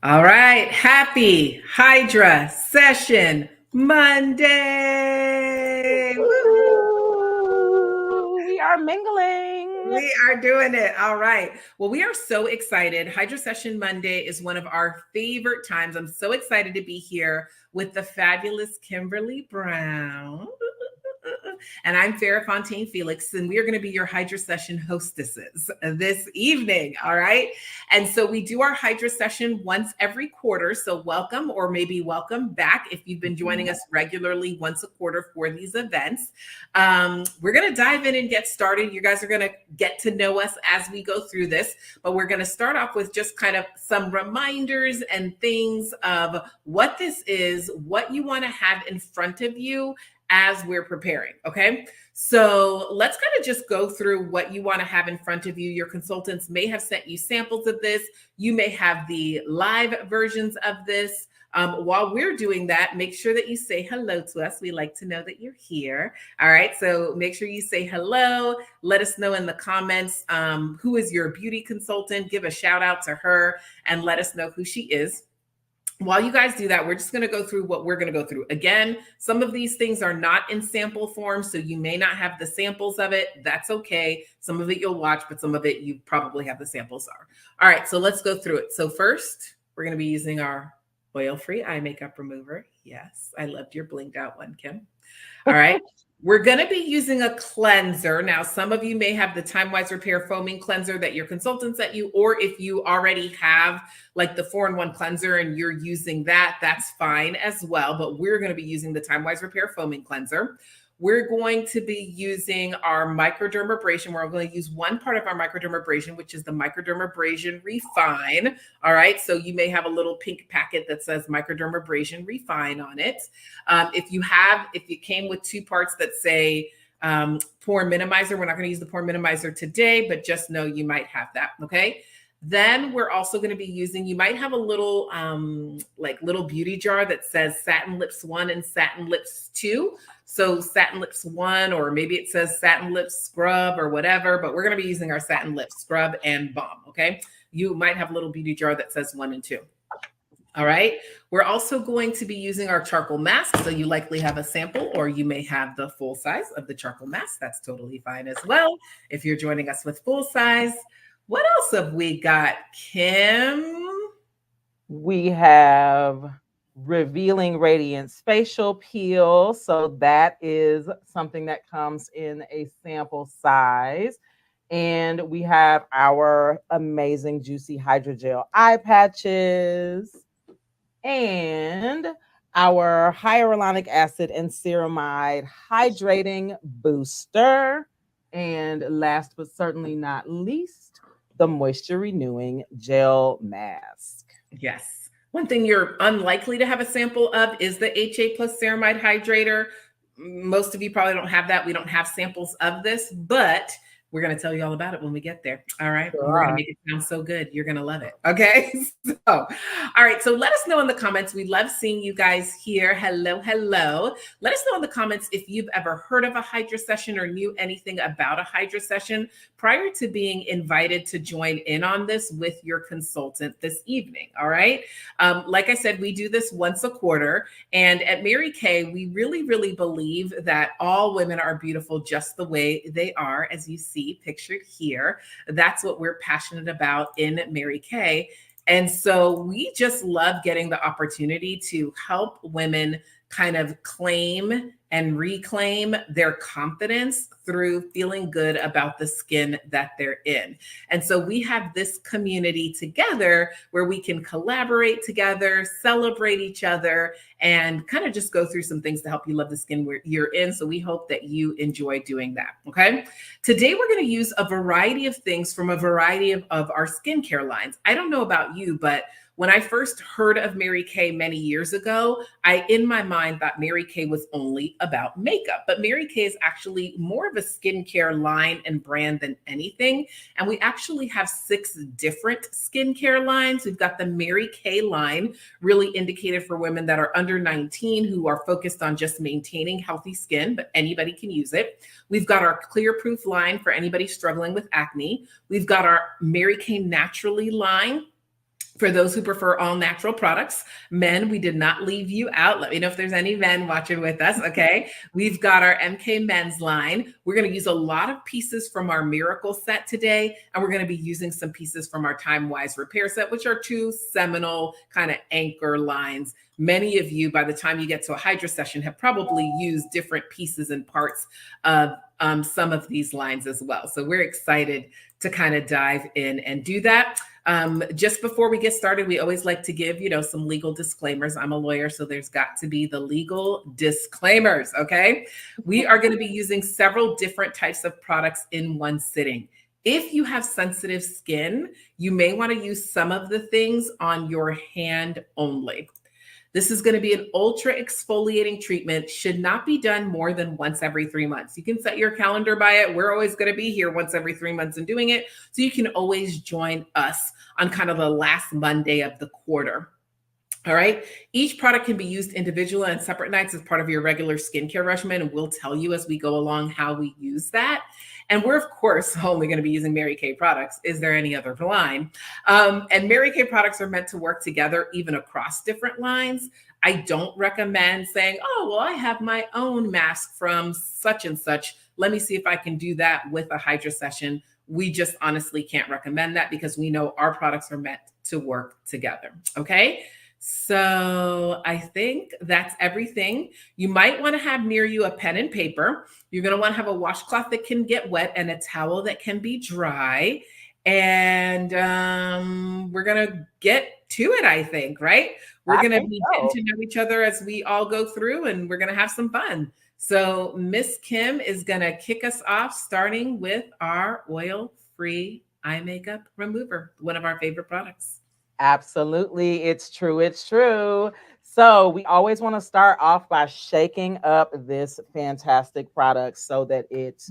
All right. Happy Hydra Session Monday. Woo! We are mingling. We are doing it. All right. Well, we are so excited. Hydra Session Monday is one of our favorite times. I'm so excited to be here with the fabulous Kimberly Brown. And I'm Farrah Fontaine Felix, and we are going to be your Hydra Session hostesses this evening. All right. And so we do our Hydra Session once every quarter. So welcome, or maybe welcome back if you've been joining us regularly once a quarter for these events. We're going to dive in and get started. You guys are going to get to know us as we go through this, but we're going to start off with just kind of some reminders and things of what this is, what you want to have in front of you as we're preparing. Okay. So let's kind of just go through what you want to have in front of you. Your consultants may have sent you samples of this. You may have the live versions of this. While we're doing that, make sure that you say hello to us. We like to know that you're here. All right. So make sure you say hello. Let us know in the comments who is your beauty consultant. Give a shout out to her and let us know who she is. While you guys do that, we're just going to go through what we're going to go through. Again, some of these things are not in sample form, so you may not have the samples of it. That's okay. Some of it you'll watch, but some of it you probably have the samples are. All right, so let's go through it. So first, we're going to be using our oil-free eye makeup remover. Yes, I loved your blinged out one, Kim. All right. We're going to be using a cleanser. Now, some of you may have the Time Wise Repair Foaming Cleanser that your consultant sent you, or if you already have like the 4-in-1 cleanser and you're using that, that's fine as well. But we're going to be using the Time Wise Repair Foaming Cleanser. We're going to be using our microdermabrasion. We're going to use one part of our microdermabrasion, which is the microdermabrasion Refine. All right. So you may have a little pink packet that says microdermabrasion Refine on it. If it came with 2 parts that say pore minimizer, we're not going to use the pore minimizer today, but just know you might have that. Okay. Then we're also going to be using, you might have a little little beauty jar that says Satin Lips 1 and Satin Lips 2. So Satin Lips 1, or maybe it says Satin Lips Scrub or whatever, but we're going to be using our Satin Lips Scrub and Balm. Okay. You might have a little beauty jar that says 1 and 2. All right. We're also going to be using our charcoal mask. So you likely have a sample, or you may have the full size of the charcoal mask. That's totally fine as well. If you're joining us with full size. What else have we got, Kim? We have Revealing Radiance Facial Peel. So that is something that comes in a sample size. And we have our amazing Juicy Hydrogel eye patches and our hyaluronic acid and ceramide hydrating booster. And last but certainly not least, the moisture renewing gel mask. Yes. One thing you're unlikely to have a sample of is the HA plus ceramide hydrator. Most of you probably don't have that. We don't have samples of this, but we're going to tell you all about it when we get there. All right. Sure. We're going to make it sound so good. You're going to love it. Okay. So, all right. So let us know in the comments. We love seeing you guys here. Hello. Hello. Let us know in the comments if you've ever heard of a Hydra session or knew anything about a Hydra session prior to being invited to join in on this with your consultant this evening. All right. Like I said, we do this once a quarter. And at Mary Kay, we really, really believe that all women are beautiful just the way they are, as you see pictured here. That's what we're passionate about in Mary Kay. And so we just love getting the opportunity to help women kind of claim and reclaim their confidence through feeling good about the skin that they're in. And so we have this community together where we can collaborate together, celebrate each other, and kind of just go through some things to help you love the skin you're in. So we hope that you enjoy doing that. Okay. Today, we're going to use a variety of things from a variety of our skincare lines. I don't know about you, but when I first heard of Mary Kay many years ago, in my mind, thought Mary Kay was only about makeup. But Mary Kay is actually more of a skincare line and brand than anything. And we actually have 6 different skincare lines. We've got the Mary Kay line, really indicated for women that are under 19 who are focused on just maintaining healthy skin, but anybody can use it. We've got our Clear Proof line for anybody struggling with acne. We've got our Mary Kay Naturally line. For those who prefer all natural products, men, we did not leave you out. Let me know if there's any men watching with us. Okay. We've got our MK men's line. We're going to use a lot of pieces from our Miracle set today. And we're going to be using some pieces from our Time Wise Repair set, which are two seminal kind of anchor lines. Many of you, by the time you get to a Hydrasession, have probably used different pieces and parts of some of these lines as well. So we're excited to kind of dive in and do that. Just before we get started, we always like to give, some legal disclaimers. I'm a lawyer, so there's got to be the legal disclaimers, okay? We are going to be using several different types of products in one sitting. If you have sensitive skin, you may want to use some of the things on your hand only. This is going to be an ultra exfoliating treatment, should not be done more than once every 3 months. You can set your calendar by it. We're always going to be here once every 3 months and doing it. So you can always join us on kind of the last Monday of the quarter. All right. Each product can be used individually on separate nights as part of your regular skincare regimen. And we'll tell you as we go along how we use that. And we're, of course, only going to be using Mary Kay products. Is there any other line? And Mary Kay products are meant to work together even across different lines. I don't recommend saying, oh, well, I have my own mask from such and such. Let me see if I can do that with a Hydrasession. We just honestly can't recommend that because we know our products are meant to work together. Okay. So I think that's everything. You might want to have near you a pen and paper. You're going to want to have a washcloth that can get wet and a towel that can be dry. And we're going to get to it, I think, right? We're going to be getting to know each other as we all go through, and we're going to have some fun. So Miss Kim is going to kick us off, starting with our oil-free eye makeup remover, one of our favorite products. Absolutely. It's true. It's true. So we always want to start off by shaking up this fantastic product so that it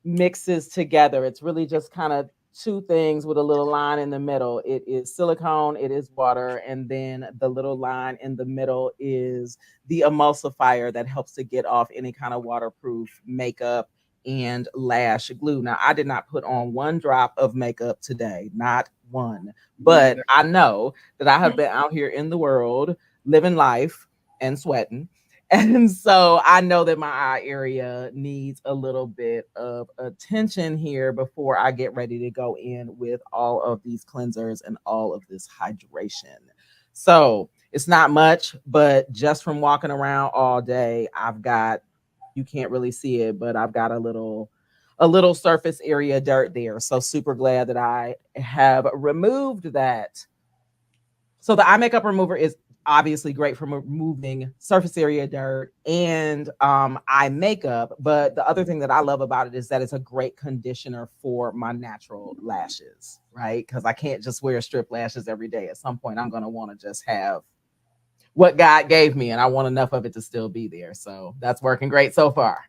mixes together. It's really just kind of two things with a little line in the middle. It is silicone, it is water, and then the little line in the middle is the emulsifier that helps to get off any kind of waterproof makeup and lash glue. Now, I did not put on one drop of makeup today, not one, but I know that I have been out here in the world living life and sweating. And so I know that my eye area needs a little bit of attention here before I get ready to go in with all of these cleansers and all of this hydration. So it's not much, but just from walking around all day, I've got, you can't really see it, but I've got a little surface area dirt there. So super glad that I have removed that. So the eye makeup remover is obviously great for removing surface area dirt and eye makeup. But the other thing that I love about it is that it's a great conditioner for my natural lashes, right? Because I can't just wear strip lashes every day. At some point, I'm going to want to just have what God gave me, and I want enough of it to still be there. So that's working great so far.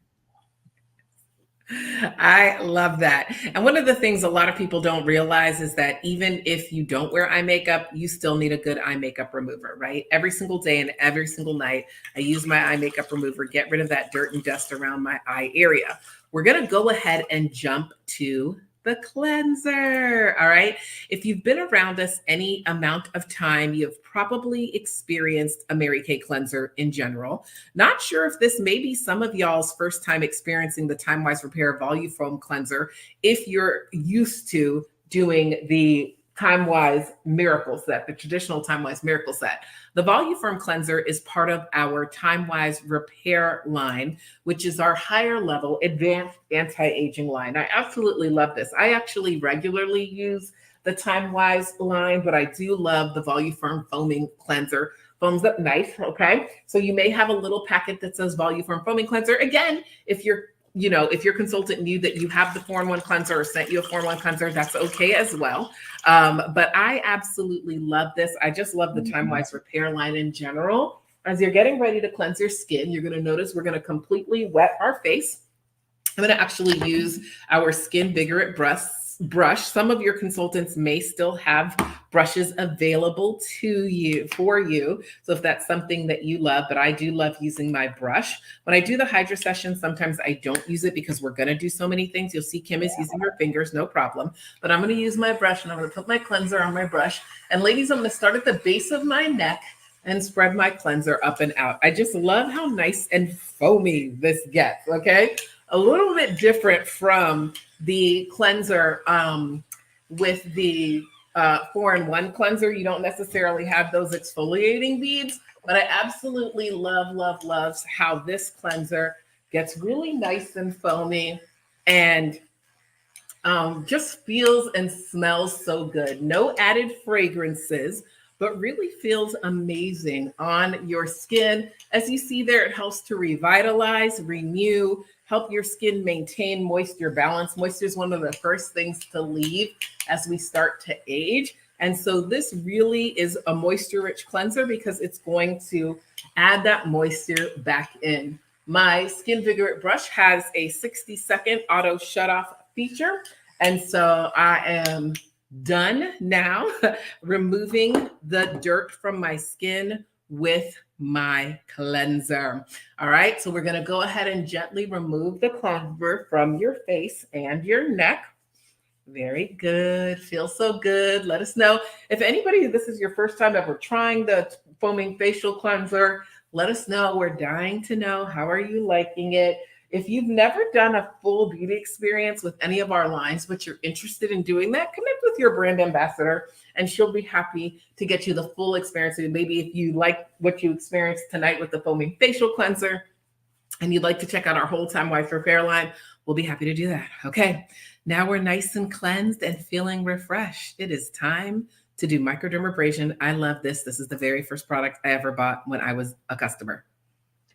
I love that. And one of the things a lot of people don't realize is that even if you don't wear eye makeup, you still need a good eye makeup remover, right? Every single day and every single night, I use my eye makeup remover, get rid of that dirt and dust around my eye area. We're going to go ahead and jump to the cleanser. All right. If you've been around us any amount of time, you've probably experienced a Mary Kay cleanser in general. Not sure if this may be some of y'all's first time experiencing the Time Wise Repair Volufoam cleanser. If you're used to doing the Time Wise Miracle set, the traditional Time Wise Miracle set. The Volufoam cleanser is part of our Time Wise Repair line, which is our higher level advanced anti-aging line. I absolutely love this. I actually regularly use the Time Wise line, but I do love the Volufoam foaming cleanser. Foams up nice, okay? So you may have a little packet that says Volufoam foaming cleanser. Again, if your consultant knew that you have the 4-in-1 cleanser or sent you a 4-in-1 cleanser, that's okay as well. But I absolutely love this. I just love the Time Wise Repair line in general. As you're getting ready to cleanse your skin, you're going to notice we're going to completely wet our face. I'm going to actually use our Skin Vigorant brush. Some of your consultants may still have brushes available to you for you. So if that's something that you love, but I do love using my brush. When I do the Hydra session, sometimes I don't use it because we're going to do so many things. You'll see Kim is using her fingers, no problem. But I'm going to use my brush and I'm going to put my cleanser on my brush. And ladies, I'm going to start at the base of my neck and spread my cleanser up and out. I just love how nice and foamy this gets, okay? A little bit different from the cleanser with the 4-in-1 cleanser. You don't necessarily have those exfoliating beads, but I absolutely love how this cleanser gets really nice and foamy and just feels and smells so good. No added fragrances, but really feels amazing on your skin. As you see there, it helps to revitalize, renew, help your skin maintain moisture balance. Moisture is one of the first things to leave as we start to age. And so this really is a moisture-rich cleanser because it's going to add that moisture back in. My Skin Vigorate brush has a 60-second auto shut-off feature. And so I am done now removing the dirt from my skin with my cleanser. All right, so we're going to go ahead and gently remove the cleanser from your face and your neck. Very good. Feels so good. Let us know if anybody, this is your first time ever trying the foaming facial cleanser. Let us know. We're dying to know. How are you liking it? If you've never done a full beauty experience with any of our lines, but you're interested in doing that, connect with your brand ambassador and she'll be happy to get you the full experience. And maybe if you like what you experienced tonight with the foaming facial cleanser and you'd like to check out our whole time White for Fair line, we'll be happy to do that. Okay, now we're nice and cleansed and feeling refreshed. It is time to do microdermabrasion. I love this. This is the very first product I ever bought when I was a customer.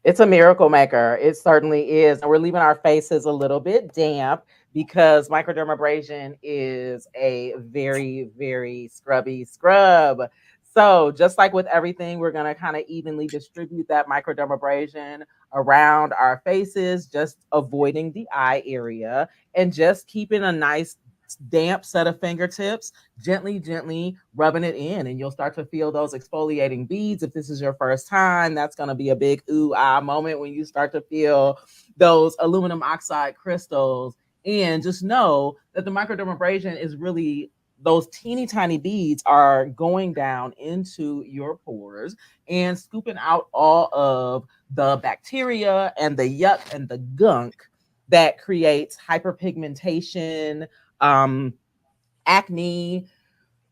It's a miracle maker. It certainly is. And we're leaving our faces a little bit damp because microdermabrasion is a very, very scrubby scrub. So just like with everything, we're going to kind of evenly distribute that microdermabrasion around our faces, just avoiding the eye area and just keeping a nice damp set of fingertips, gently rubbing it in, and you'll start to feel those exfoliating beads. If this is your first time, that's going to be a big ooh ah moment when you start to feel those aluminum oxide crystals. And just know that the microdermabrasion is really, those teeny tiny beads are going down into your pores and scooping out all of the bacteria and the yuck and the gunk that creates hyperpigmentation, acne,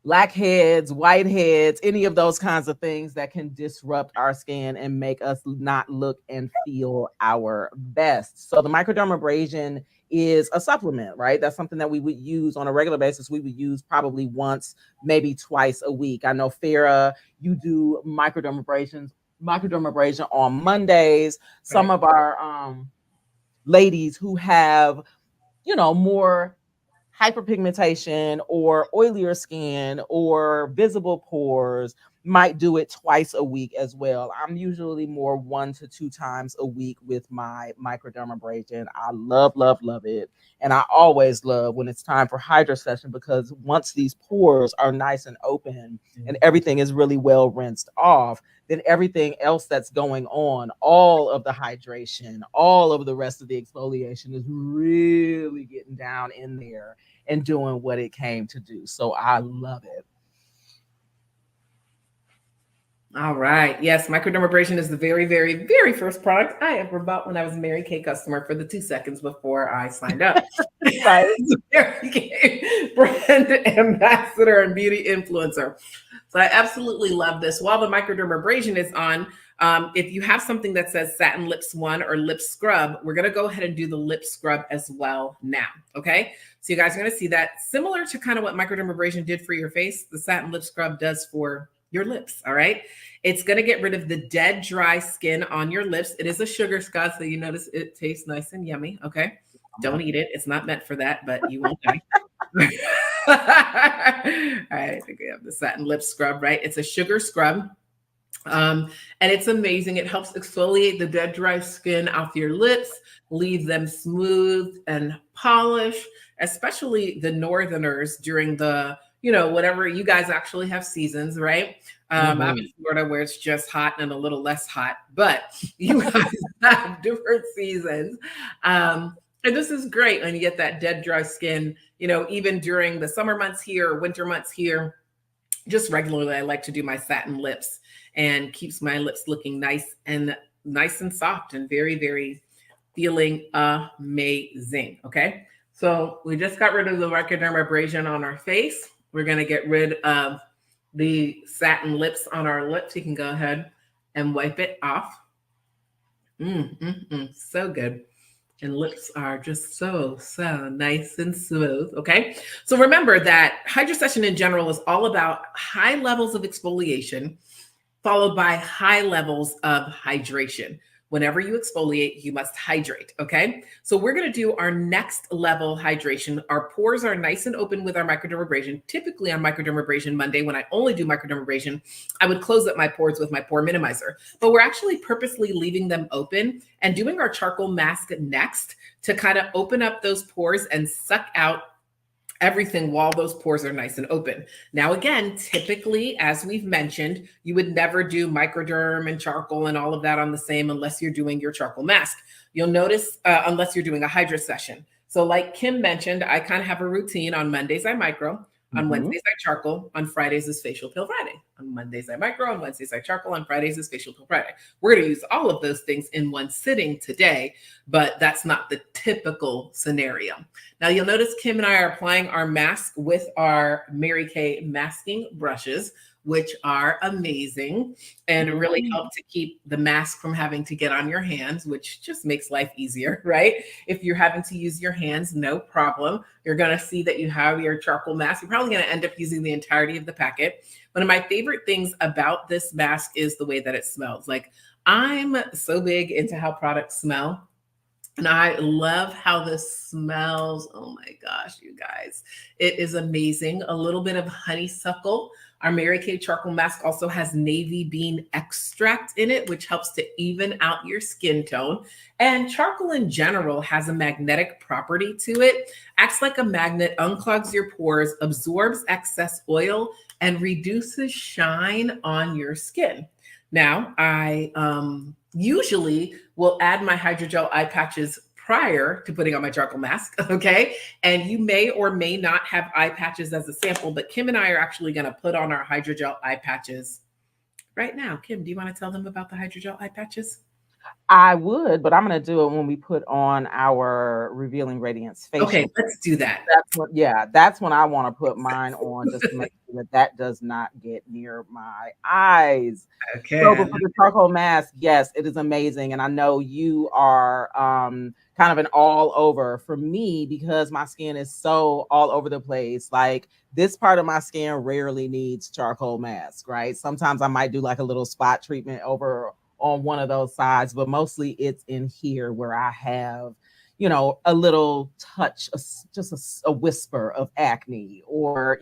blackheads, whiteheads, any of those kinds of things that can disrupt our skin and make us not look and feel our best. So the microdermabrasion is a supplement, right? That's something that we would use on a regular basis. We would use probably once, maybe twice a week. I know, Farrah, you do microdermabrasion on Mondays. Some of our ladies who have, more hyperpigmentation or oilier skin or visible pores might do it twice a week as well. I'm usually more 1 to 2 times a week with my microdermabrasion. I love it. And I always love when it's time for Hydrasession, because once these pores are nice and open and everything is really well rinsed off, then everything else that's going on, all of the hydration, all of the rest of the exfoliation is really getting down in there and doing what it came to do. So I love it. All right. Yes, microdermabrasion is the very, very, very first product I ever bought when I was a Mary Kay customer for the 2 seconds before I signed up. Right. Mary Kay brand ambassador and beauty influencer. So I absolutely love this. While the microdermabrasion is on, if you have something that says Satin Lips 1 or Lip Scrub, we're going to go ahead and do the lip scrub as well now. Okay. So you guys are going to see that similar to kind of what microdermabrasion did for your face, the Satin Lip Scrub does for your lips. All right. It's going to get rid of the dead, dry skin on your lips. It is a sugar scotch, so you notice it tastes nice and yummy. Okay. Don't eat it. It's not meant for that, but you won't die. All right. I think we have the Satin Lip Scrub, right? It's a sugar scrub. And it's amazing. It helps exfoliate the dead, dry skin off your lips, leave them smooth and polished, especially the Northerners during the, whatever you guys actually have seasons, right? I'm in Florida where it's just hot and a little less hot, but you guys have different seasons. And this is great when you get that dead, dry skin, even during the summer months here, winter months here. Just regularly, I like to do my satin lips and keeps my lips looking nice and soft and very, very feeling amazing. Okay. So we just got rid of the microdermabrasion on our face. We're going to get rid of the satin lips on our lips. You can go ahead and wipe it off. So good. And lips are just so nice and smooth. Okay. So remember that Hydrasession in general is all about high levels of exfoliation followed by high levels of hydration. Whenever you exfoliate, you must hydrate. Okay. So we're going to do our next level hydration. Our pores are nice and open with our microdermabrasion. Typically on microdermabrasion Monday, when I only do microdermabrasion, I would close up my pores with my pore minimizer, but we're actually purposely leaving them open and doing our charcoal mask next to kind of open up those pores and suck out everything while those pores are nice and open. Now, again, typically, as we've mentioned, you would never do microderm and charcoal and all of that on the same unless you're doing your charcoal mask. You'll notice unless you're doing a Hydrasession. So like Kim mentioned, I kind of have a routine. On Mondays, I micro. On Wednesdays, I charcoal. On Fridays is Facial Peel Friday. On Mondays, I micro. On Wednesdays, I charcoal. On Fridays is Facial Peel Friday. We're going to use all of those things in one sitting today, but that's not the typical scenario. Now, you'll notice Kim and I are applying our mask with our Mary Kay masking brushes, which are amazing and really help to keep the mask from having to get on your hands, which just makes life easier, right? If you're having to use your hands, no problem. You're going to see that you have your charcoal mask. You're probably going to end up using the entirety of the packet. One of my favorite things about this mask is the way that it smells. Like, I'm so big into how products smell. And I love how this smells. Oh my gosh, you guys. It is amazing. A little bit of honeysuckle. Our Mary Kay charcoal mask also has navy bean extract in it, which helps to even out your skin tone. And charcoal in general has a magnetic property to it. Acts like a magnet, unclogs your pores, absorbs excess oil, and reduces shine on your skin. Now, I usually will add my hydrogel eye patches prior to putting on my charcoal mask, okay? And you may or may not have eye patches as a sample, but Kim and I are actually gonna put on our hydrogel eye patches right now. Kim, do you wanna tell them about the hydrogel eye patches? I would, but I'm going to do it when we put on our Revealing Radiance facial. Okay, let's do that. That's when I want to put mine on, just to make sure that does not get near my eyes. Okay. So, but for the charcoal mask, yes, it is amazing. And I know you are kind of an all over for me because my skin is so all over the place. Like, this part of my skin rarely needs charcoal mask, right? Sometimes I might do like a little spot treatment over on one of those sides, but mostly it's in here where I have, a little touch, just a whisper of acne, or,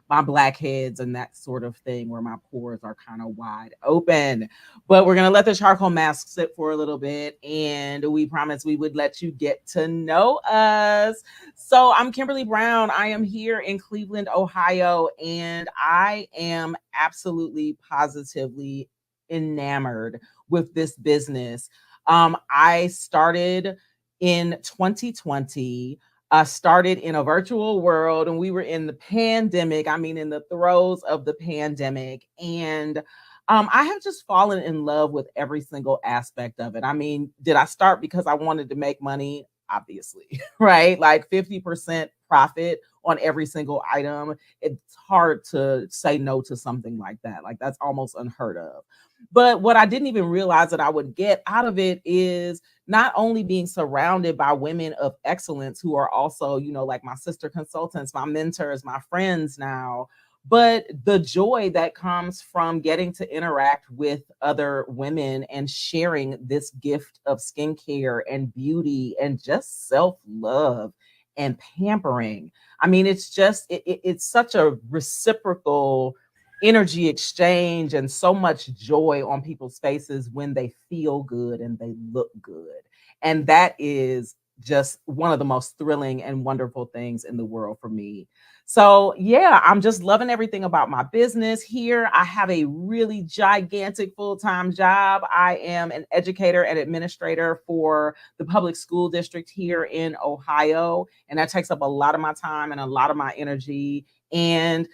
my blackheads and that sort of thing where my pores are kind of wide open. But we're going to let the charcoal mask sit for a little bit, and we promised we would let you get to know us. So I'm Kimberly Brown. I am here in Cleveland, Ohio, and I am absolutely positively enamored with this business. I started in 2020. Started in a virtual world, and we were in the pandemic. I mean, in the throes of the pandemic. And I have just fallen in love with every single aspect of it. I mean, did I start because I wanted to make money? Obviously, right? Like 50% profit on every single item. It's hard to say no to something like that. Like, that's almost unheard of. But what I didn't even realize that I would get out of it is not only being surrounded by women of excellence who are also, like my sister consultants, my mentors, my friends now, but the joy that comes from getting to interact with other women and sharing this gift of skincare and beauty and just self-love and pampering. I mean, it's just, it's such a reciprocal energy exchange and so much joy on people's faces when they feel good and they look good. And that is just one of the most thrilling and wonderful things in the world for me. So, yeah, I'm just loving everything about my business here. I have a really gigantic full-time job. I am an educator and administrator for the public school district here in Ohio, and that takes up a lot of my time and a lot of my energy. And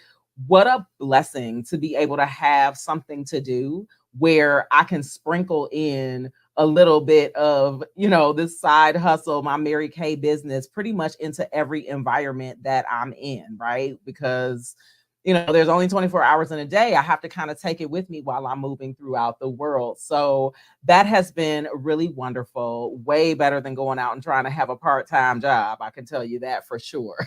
what a blessing to be able to have something to do where I can sprinkle in a little bit of, this side hustle, my Mary Kay business, pretty much into every environment that I'm in, right? Because, there's only 24 hours in a day. I have to kind of take it with me while I'm moving throughout the world. So that has been really wonderful, way better than going out and trying to have a part-time job. I can tell you that for sure.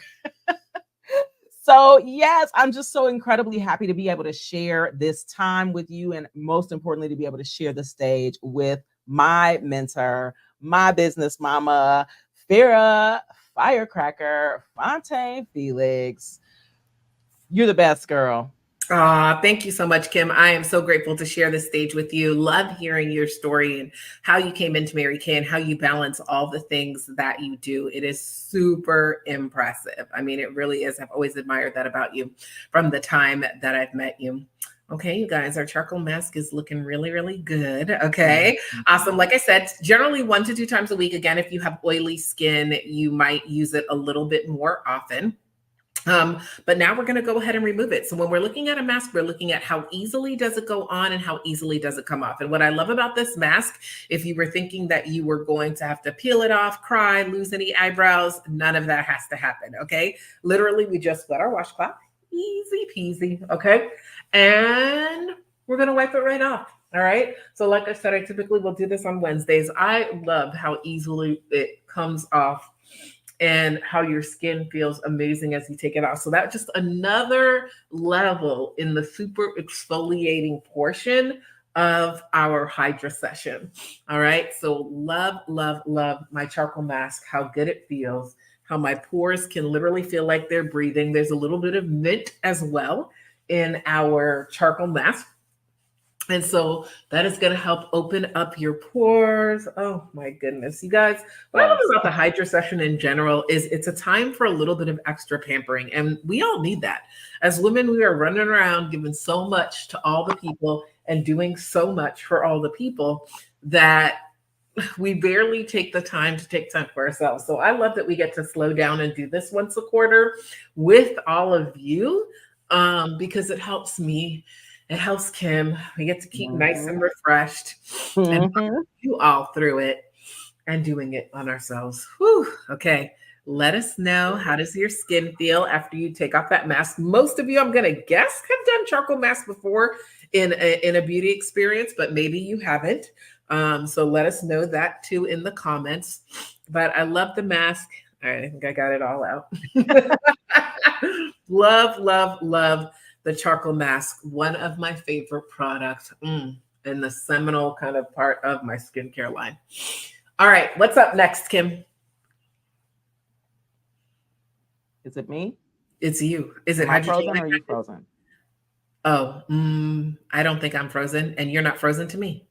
So, yes, I'm just so incredibly happy to be able to share this time with you, and most importantly, to be able to share the stage with my mentor, my business mama, Farrah Firecracker Fontaine Felix. You're the best, girl. Thank you so much, Kim. I am so grateful to share this stage with you. Love hearing your story and how you came into Mary Kay and how you balance all the things that you do. It is super impressive. I mean, it really is. I've always admired that about you from the time that I've met you. Okay, you guys, our charcoal mask is looking really, really good. Okay, awesome. Like I said, generally 1 to 2 times a week. Again, if you have oily skin, you might use it a little bit more often. But now we're going to go ahead and remove it. So when we're looking at a mask, we're looking at how easily does it go on and how easily does it come off. And what I love about this mask, if you were thinking that you were going to have to peel it off, cry, lose any eyebrows, none of that has to happen. Okay. Literally, we just got our washcloth. Easy peasy. Okay. And we're going to wipe it right off. All right. So like I said, I typically will do this on Wednesdays. I love how easily it comes off and how your skin feels amazing as you take it off. So that's just another level in the super exfoliating portion of our Hydrasession. All right. So love, love, love my charcoal mask, how good it feels, how my pores can literally feel like they're breathing. There's a little bit of mint as well in our charcoal mask. And so that is going to help open up your pores. Oh my goodness. You guys, what I love about the Hydrasession in general is it's a time for a little bit of extra pampering. And we all need that. As women, we are running around giving so much to all the people and doing so much for all the people that we barely take the time to take time for ourselves. So I love that we get to slow down and do this once a quarter with all of you because it helps me. It helps Kim. We get to keep nice and refreshed and you all through it and doing it on ourselves. Whew. Okay. Let us know, how does your skin feel after you take off that mask? Most of you, I'm going to guess, have done charcoal masks before in a beauty experience, but maybe you haven't. So let us know that too in the comments. But I love the mask. All right, I think I got it all out. Love, love, love the charcoal mask, one of my favorite products in the seminal kind of part of my skincare line. All right, what's up next, Kim? Is it me? It's you. Is it Am I frozen or are you frozen? Oh, I don't think I'm frozen, and you're not frozen to me.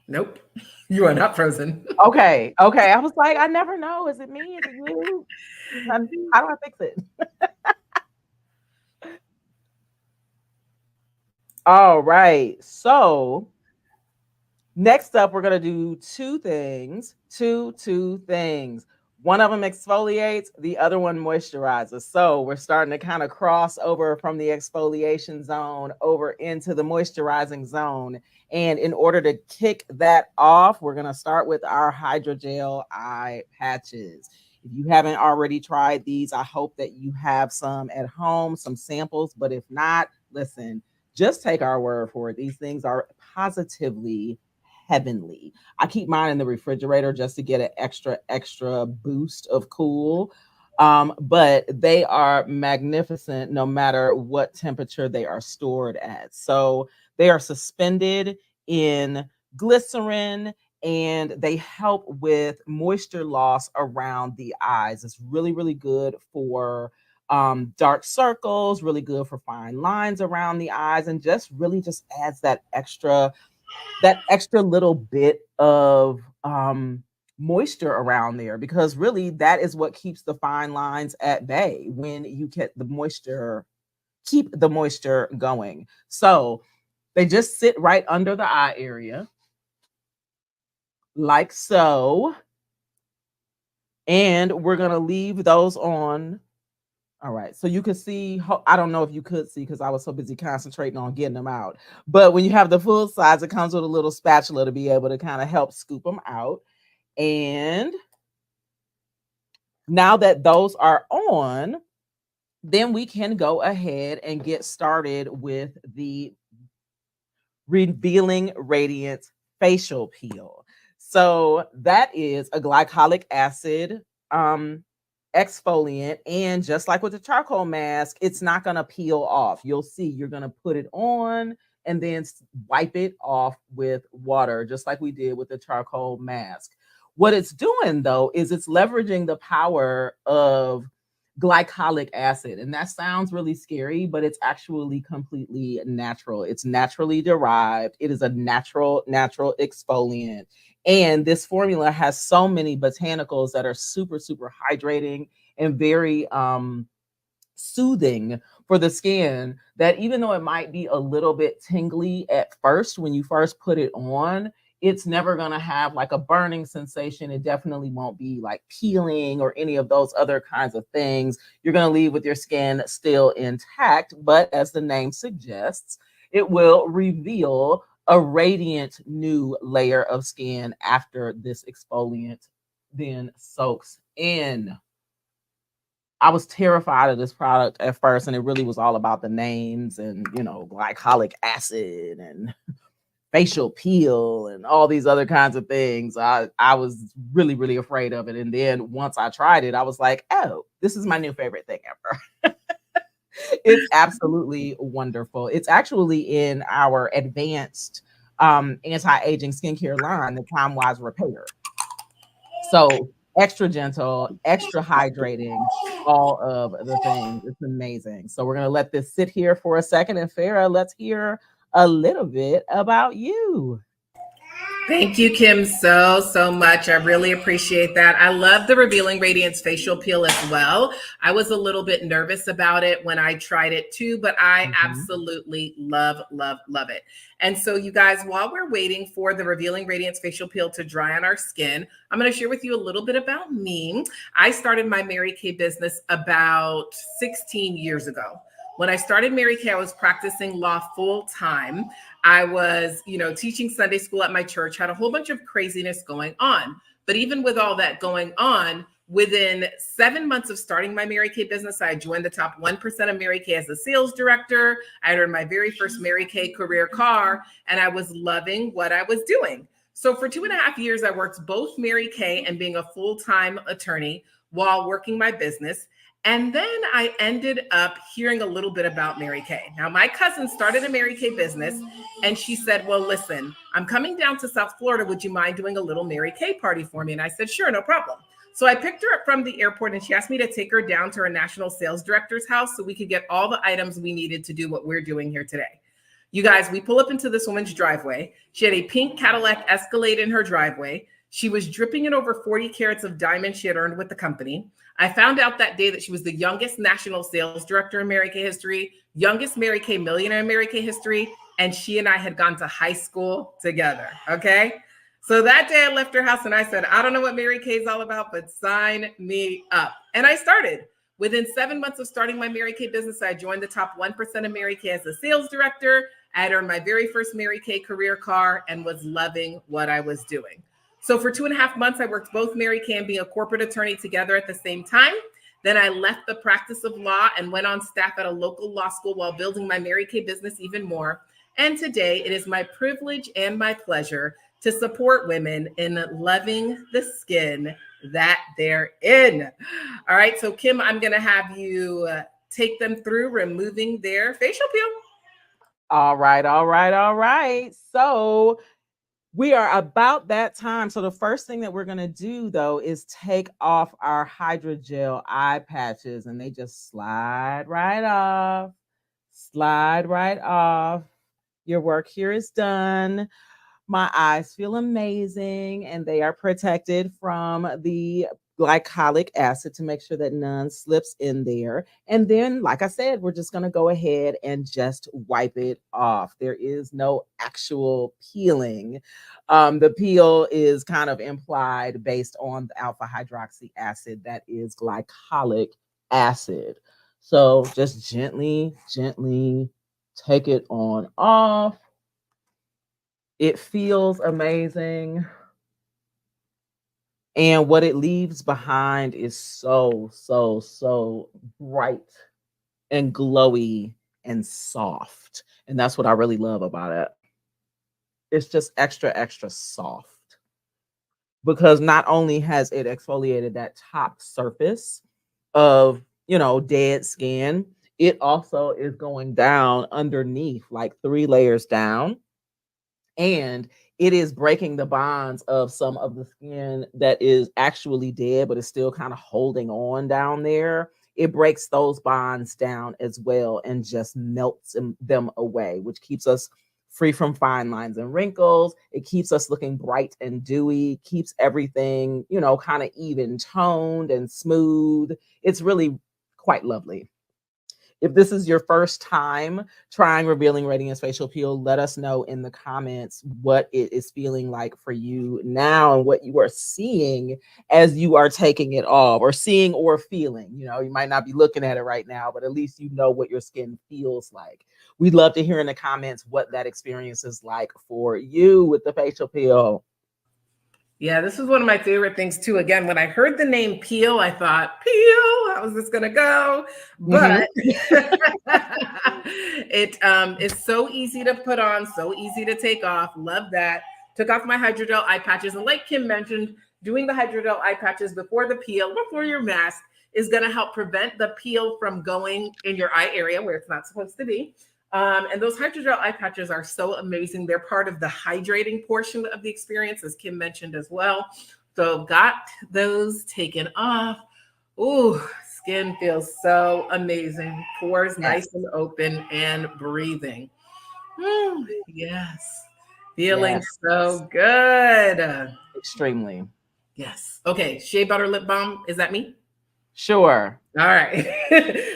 Nope. You are not frozen. Okay. I was like, I never know. Is it me? Is it you? How do I fix it? All right. So next up, we're going to do two things. Two things. One of them exfoliates, the other one moisturizes. So we're starting to kind of cross over from the exfoliation zone over into the moisturizing zone. And in order to kick that off, we're going to start with our Hydrogel eye patches. If you haven't already tried these, I hope that you have some at home, some samples. But if not, listen, just take our word for it. These things are positively heavenly. I keep mine in the refrigerator just to get an extra boost of cool. But they are magnificent no matter what temperature they are stored at. So they are suspended in glycerin and they help with moisture loss around the eyes. It's really, really good for dark circles, really good for fine lines around the eyes, and just really just adds that extra little bit of moisture around there, because really that is what keeps the fine lines at bay when you keep the moisture going. So they just sit right under the eye area like so, and we're going to leave those on. All right, so you can see, I don't know if you could see because I was so busy concentrating on getting them out, but when you have the full size, it comes with a little spatula to be able to kind of help scoop them out. And now that those are on, then we can go ahead and get started with the Revealing Radiance Facial Peel. So that is a glycolic acid exfoliant, and just like with the charcoal mask, it's not going to peel off. You'll see you're going to put it on and then wipe it off with water, just like we did with the charcoal mask. What it's doing, though, is it's leveraging the power of glycolic acid. And that sounds really scary, but it's actually completely natural. It's naturally derived. It is a natural exfoliant. And this formula has so many botanicals that are super, super hydrating and very soothing for the skin, that even though it might be a little bit tingly at first when you first put it on, it's never going to have like a burning sensation. It definitely won't be like peeling or any of those other kinds of things. You're going to leave with your skin still intact, but as the name suggests, it will reveal a radiant new layer of skin after this exfoliant then soaks in. I was terrified of this product at first, and it really was all about the names and, glycolic acid and facial peel and all these other kinds of things. I was really, really afraid of it. And then once I tried it, I was like, oh, this is my new favorite thing ever. It's absolutely wonderful. It's actually in our advanced anti-aging skincare line, the Time Wise Repair. So extra gentle, extra hydrating, all of the things. It's amazing. So we're going to let this sit here for a second. And Farrah, let's hear a little bit about you. Thank you, Kim, so much. I really appreciate that. I love the Revealing Radiance facial peel as well. I was a little bit nervous about it when I tried it too, but I absolutely love it. And so you guys, while we're waiting for the Revealing Radiance facial peel to dry on our skin, I'm going to share with you a little bit about me. I started my Mary Kay business about 16 years ago. When I started Mary Kay, I was practicing law full time. I was, teaching Sunday school at my church, had a whole bunch of craziness going on. But even with all that going on, within 7 months of starting my Mary Kay business, I joined the top 1% of Mary Kay as a sales director. I earned my very first Mary Kay career car, and I was loving what I was doing. So for 2.5 years, I worked both Mary Kay and being a full-time attorney while working my business. And then I ended up hearing a little bit about Mary Kay. Now, my cousin started a Mary Kay business, and she said, well, listen, I'm coming down to South Florida. Would you mind doing a little Mary Kay party for me? And I said, sure, no problem. So I picked her up from the airport, and she asked me to take her down to her national sales director's house so we could get all the items we needed to do what we're doing here today. You guys, we pull up into this woman's driveway. She had a pink Cadillac Escalade in her driveway. She was dripping in over 40 carats of diamonds she had earned with the company. I found out that day that she was the youngest national sales director in Mary Kay history, youngest Mary Kay millionaire in Mary Kay history, and she and I had gone to high school together, okay? So that day I left her house and I said, I don't know what Mary Kay is all about, but sign me up. And I started. Within 7 months of starting my Mary Kay business, I joined the top 1% of Mary Kay as a sales director. I had earned my very first Mary Kay career car and was loving what I was doing. So for 2.5 months, I worked both Mary Kay and being a corporate attorney together at the same time. Then I left the practice of law and went on staff at a local law school while building my Mary Kay business even more. And today it is my privilege and my pleasure to support women in loving the skin that they're in. All right, so Kim, I'm going to have you take them through removing their facial peel. All right. So We are about that time. So the first thing that we're going to do though is take off our hydrogel eye patches, and they just slide right off. Slide right off. Your work here is done. My eyes feel amazing, and they are protected from the glycolic acid to make sure that none slips in there. And then, like I said, we're just going to go ahead and just wipe it off. There is no actual peeling. The peel is kind of implied based on the alpha hydroxy acid that is glycolic acid. So just gently, gently take it on off. It feels amazing. And what it leaves behind is so, so, so bright and glowy and soft. And that's what I really love about it. It's just extra, extra soft because not only has it exfoliated that top surface of, dead skin, it also is going down underneath, like 3 layers down. And it is breaking the bonds of some of the skin that is actually dead, but is still kind of holding on down there. It breaks those bonds down as well and just melts them away, which keeps us free from fine lines and wrinkles. It keeps us looking bright and dewy, keeps everything, kind of even toned and smooth. It's really quite lovely. If this is your first time trying Revealing Radiance Facial Peel, let us know in the comments what it is feeling like for you now and what you are seeing as you are taking it off, or seeing or feeling. You might not be looking at it right now, but at least you know what your skin feels like. We'd love to hear in the comments what that experience is like for you with the facial peel. Yeah, this was one of my favorite things too. Again, when I heard the name Peel, I thought, Peel, how is this going to go? But it is so easy to put on, so easy to take off. Love that. Took off my hydrogel eye patches. And like Kim mentioned, doing the hydrogel eye patches before the peel, before your mask, is going to help prevent the peel from going in your eye area where it's not supposed to be. And those hydrogel eye patches are so amazing. They're part of the hydrating portion of the experience, as Kim mentioned as well. So got those taken off. Ooh, skin feels so amazing. Pores nice and open and breathing. Yes. Feeling so good. Extremely. Yes. Okay. Shea butter lip balm. Is that me? Sure. All right.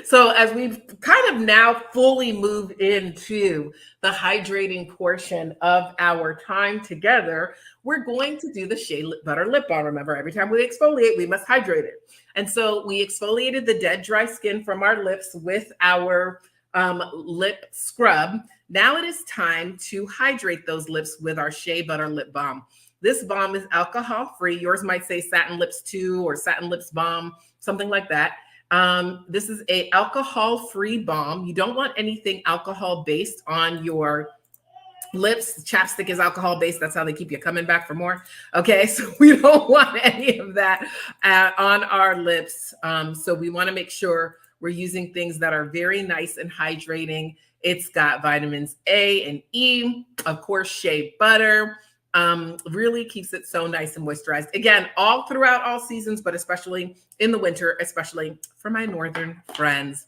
So as we've kind of now fully moved into the hydrating portion of our time together, we're going to do the shea butter lip balm. Remember, every time we exfoliate, we must hydrate it. And so we exfoliated the dead, dry skin from our lips with our lip scrub. Now it is time to hydrate those lips with our shea butter lip balm. This balm is alcohol-free. Yours might say Satin Lips 2 or Satin Lips Balm, something like that. This is a alcohol-free balm. You don't want anything alcohol-based on your lips. Chapstick is alcohol-based. That's how they keep you coming back for more. Okay, so we don't want any of that on our lips. So we want to make sure we're using things that are very nice and hydrating. It's got vitamins A and E, of course, shea butter. Really keeps it so nice and moisturized. Again, all throughout all seasons, but especially in the winter, especially for my northern friends,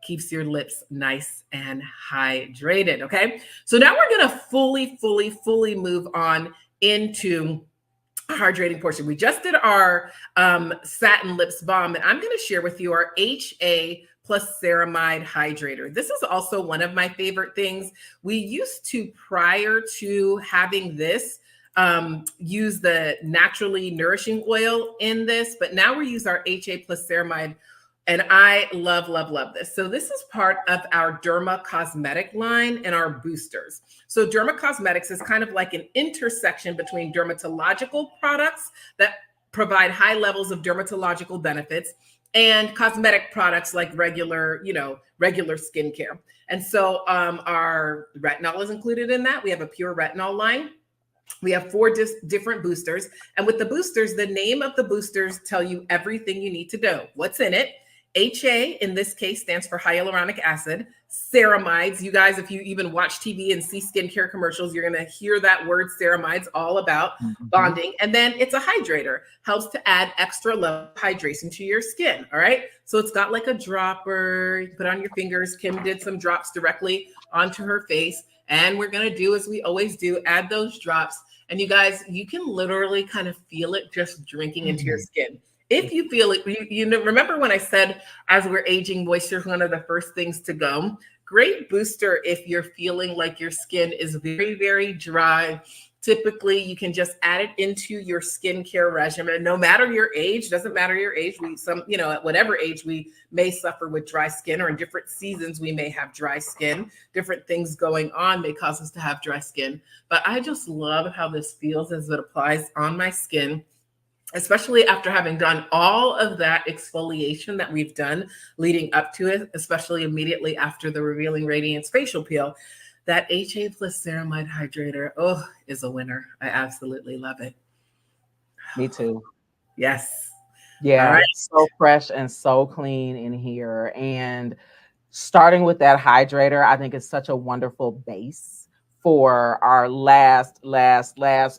keeps your lips nice and hydrated. Okay. So now we're going to fully move on into our hydrating portion. We just did our satin lips balm, and I'm going to share with you our HA plus ceramide hydrator. This is also one of my favorite things. We used to, prior to having this, use the naturally nourishing oil in this, but now we use our HA plus ceramide, and I love, love, love this. So this is part of our Derma Cosmetic line and our boosters. So Derma Cosmetics is kind of like an intersection between dermatological products that provide high levels of dermatological benefits and cosmetic products like regular skincare. And so our retinol is included in that. We have a pure retinol line. We have 4 different boosters. And with the boosters, the name of the boosters tell you everything you need to know. What's in it? HA in this case stands for hyaluronic acid. Ceramides, you guys, if you even watch TV and see skincare commercials, you're going to hear that word ceramides all about bonding. And then it's a hydrator, helps to add extra level of hydration to your skin. All right. So it's got like a dropper, you put on your fingers. Kim did some drops directly onto her face. And we're going to do as we always do, add those drops. And you guys, you can literally kind of feel it just drinking into your skin. If you feel it, you know, remember when I said as we're aging, moisture is one of the first things to go. Great booster if you're feeling like your skin is very, very dry. Typically, you can just add it into your skincare regimen. No matter your age, doesn't matter your age. At whatever age we may suffer with dry skin, or in different seasons we may have dry skin. Different things going on may cause us to have dry skin. But I just love how this feels as it applies on my skin, especially after having done all of that exfoliation that we've done leading up to it, especially immediately after the Revealing Radiance facial peel. That HA plus ceramide hydrator, is a winner. I absolutely love it. Me too. Yes. Yeah, all right. So fresh and so clean in here. And starting with that hydrator, I think it's such a wonderful base for our last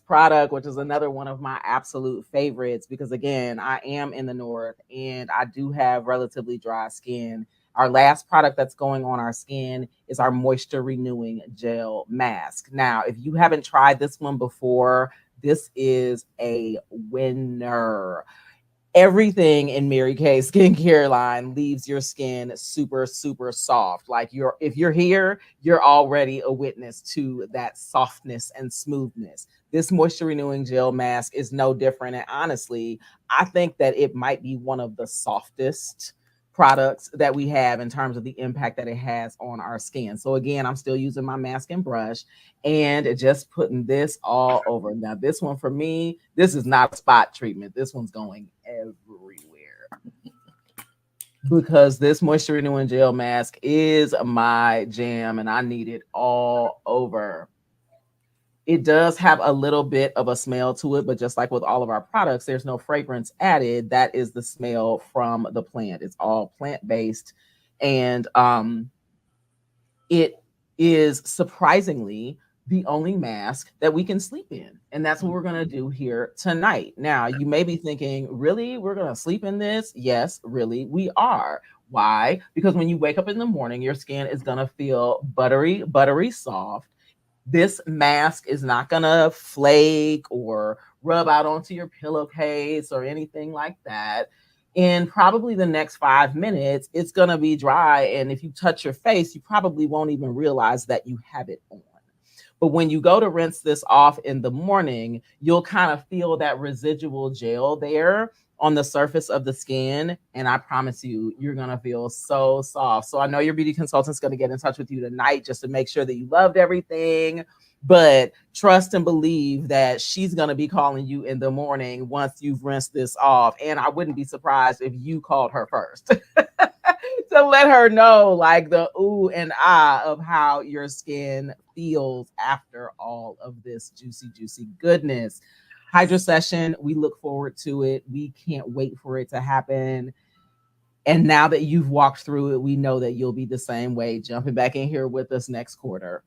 product, which is another one of my absolute favorites, because again, I am in the north and I do have relatively dry skin. Our last product that's going on our skin is our moisture renewing gel mask. Now, if you haven't tried this one before, this is a winner. Everything in Mary Kay skincare line leaves your skin super, super soft. Like if you're here, you're already a witness to that softness and smoothness. This moisture renewing gel mask is no different. And honestly, I think that it might be one of the softest products that we have in terms of the impact that it has on our skin. So again, I'm still using my mask and brush and just putting this all over. Now, this one for me, this is not a spot treatment. This one's going everywhere because this moisture renewing gel mask is my jam and I need it all over. It does have a little bit of a smell to it, but just like with all of our products, there's no fragrance added. That is the smell from the plant. It's all plant-based. And it is surprisingly the only mask that we can sleep in. And that's what we're going to do here tonight. Now, you may be thinking, really? We're going to sleep in this? Yes, really, we are. Why? Because when you wake up in the morning, your skin is going to feel buttery, buttery soft. This mask is not going to flake or rub out onto your pillowcase or anything like that. In probably the next 5 minutes, it's going to be dry. And if you touch your face, you probably won't even realize that you have it on. But when you go to rinse this off in the morning, you'll kind of feel that residual gel there on the surface of the skin. And I promise you, you're going to feel so soft. So I know your beauty consultant's going to get in touch with you tonight just to make sure that you loved everything. But trust and believe that she's going to be calling you in the morning once you've rinsed this off. And I wouldn't be surprised if you called her first to let her know like the ooh and ah of how your skin feels after all of this juicy, juicy goodness. Hydrasession, we look forward to it. We can't wait for it to happen. And now that you've walked through it, we know that you'll be the same way, jumping back in here with us next quarter.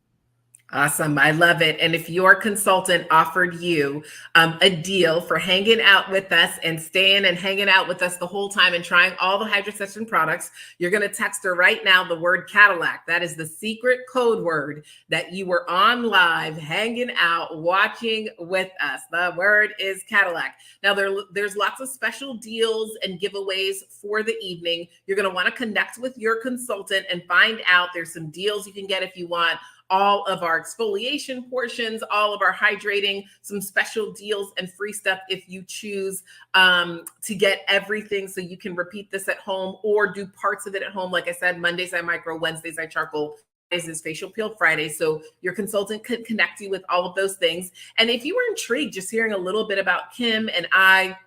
Awesome. I love it. And if your consultant offered you a deal for hanging out with us and staying and hanging out with us the whole time and trying all the Hydrasession products, you're going to text her right now the word Cadillac. That is the secret code word that you were on live, hanging out, watching with us. The word is Cadillac. Now, there's lots of special deals and giveaways for the evening. You're going to want to connect with your consultant and find out there's some deals you can get if you want all of our exfoliation portions, all of our hydrating, some special deals and free stuff if you choose to get everything so you can repeat this at home or do parts of it at home. Like I said, Mondays I micro, Wednesdays I charcoal, Fridays is facial peel Friday. So your consultant could connect you with all of those things. And if you were intrigued just hearing a little bit about Kim and I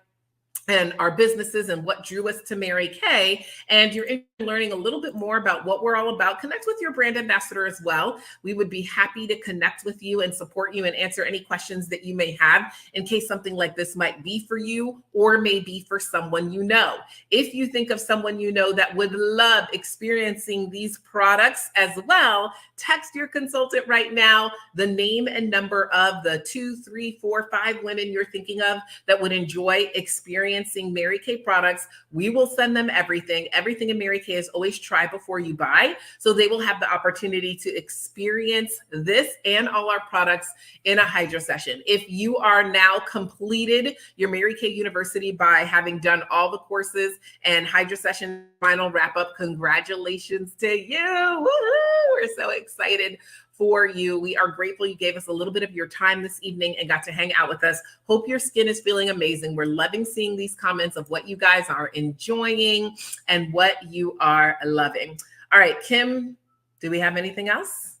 and our businesses and what drew us to Mary Kay, and you're learning a little bit more about what we're all about, connect with your brand ambassador as well. We would be happy to connect with you and support you and answer any questions that you may have in case something like this might be for you or may be for someone you know. If you think of someone you know that would love experiencing these products as well, text your consultant right now the name and number of the 2, 3, 4, 5 women you're thinking of that would enjoy experiencing Mary Kay products. We will send them everything. Everything in Mary Kay is always try before you buy. So they will have the opportunity to experience this and all our products in a Hydra session. If you are now completed your Mary Kay University by having done all the courses and Hydra session final wrap up, congratulations to you. Woo-hoo! We're so excited for you. We are grateful you gave us a little bit of your time this evening and got to hang out with us. Hope your skin is feeling amazing. We're loving seeing these comments of what you guys are enjoying and what you are loving. All right, Kim, do we have anything else?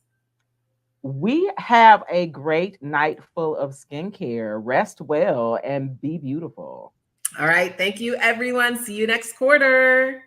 We have a great night full of skincare. Rest well and be beautiful. All right. Thank you, everyone. See you next quarter.